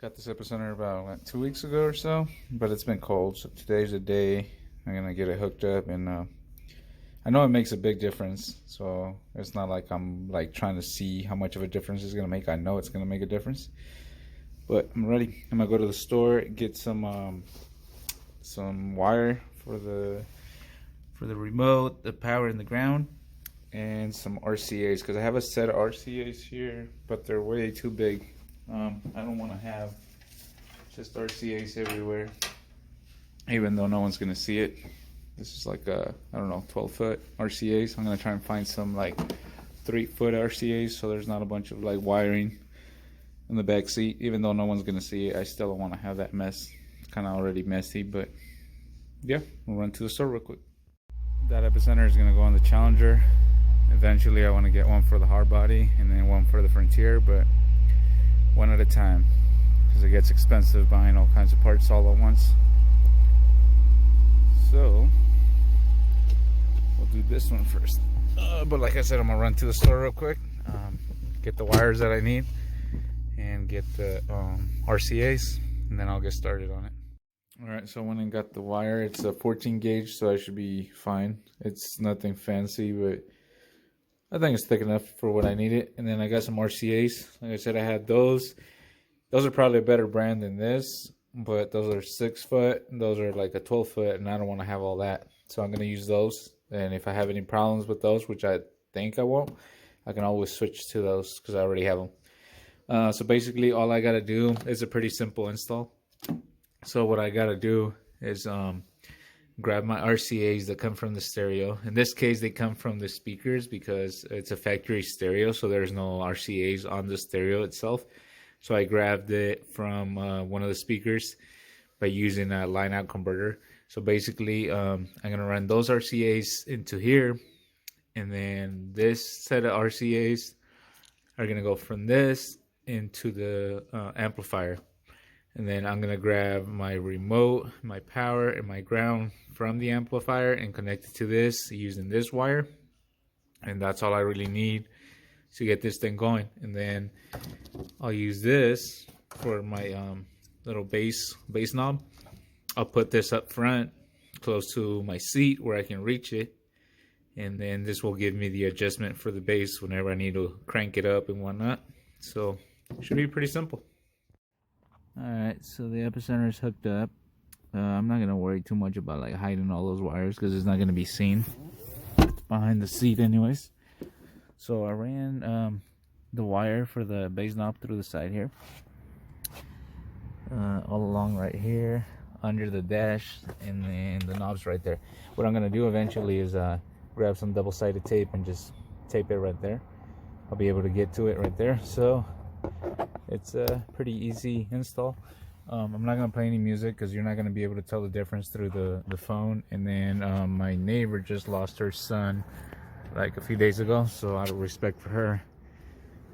Got this Epicenter about 2 weeks ago or so, but it's been cold. So today's the day I'm gonna get it hooked up, and I know it makes a big difference. So it's not like I'm like trying to see how much of a difference it's gonna make. I know it's gonna make a difference, but I'm ready. I'm gonna go to the store, get some wire for the remote, the power, and the ground, and some RCAs, because I have a set of RCAs here, but they're way too big. I don't want to have just RCAs everywhere, even though no one's gonna see it. This is like a, I don't know, 12-foot RCAs. I'm gonna try and find some like 3-foot RCAs, so there's not a bunch of like wiring in the back seat. Even though no one's gonna see it, I still don't want to have that mess. It's kind of already messy, but yeah, we'll run to the store real quick. That Epicenter is gonna go on the Challenger. Eventually I want to get one for the hard body and then one for the Frontier, but one at a time, because it gets expensive buying all kinds of parts all at once. So we'll do this one first, but like I said, I'm gonna run to the store real quick, get the wires that I need and get the RCAs, and then I'll get started on it. Alright, so I went and got the wire. It's a 14 gauge, so I should be fine. It's nothing fancy, but I think it's thick enough for what I need it. And then I got some RCAs. Like I said, I had those. Those are probably a better brand than this, but those are 6-foot. Those are like a 12-foot, and I don't want to have all that. So I'm going to use those. And if I have any problems with those, which I think I won't, I can always switch to those because I already have them. So basically, all I got to do is a pretty simple install. So what I got to do is grab my RCAs that come from the stereo. In this case, they come from the speakers because it's a factory stereo, so there's no RCAs on the stereo itself. So I grabbed it from one of the speakers by using a line out converter. So basically, I'm gonna run those RCAs into here, and then this set of RCAs are gonna go from this into the amplifier. And then I'm gonna grab my remote, my power, and my ground from the amplifier and connect it to this using this wire. And that's all I really need to get this thing going. And then I'll use this for my little bass knob. I'll put this up front close to my seat where I can reach it. And then this will give me the adjustment for the bass whenever I need to crank it up and whatnot. So it should be pretty simple. Alright, so the Epicenter is hooked up. I'm not going to worry too much about like hiding all those wires because it's not going to be seen. It's behind the seat anyways. So I ran the wire for the bass knob through the side here. All along right here, under the dash, and then the knob's right there. What I'm going to do eventually is grab some double-sided tape and just tape it right there. I'll be able to get to it right there. So it's a pretty easy install. I'm not going to play any music because you're not going to be able to tell the difference through the phone. And then my neighbor just lost her son like a few days ago, so out of respect for her,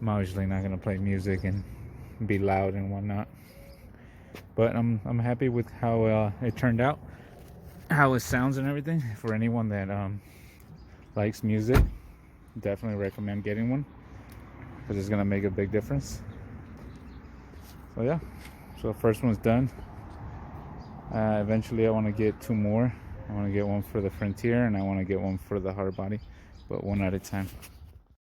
I'm obviously not going to play music and be loud and whatnot. But I'm happy with how it turned out, how it sounds and everything. For anyone that likes music, definitely recommend getting one because it's going to make a big difference. So yeah, so the first one's done. Eventually I want to get 2 more. I want to get one for the Frontier and I want to get one for the hard body, but one at a time.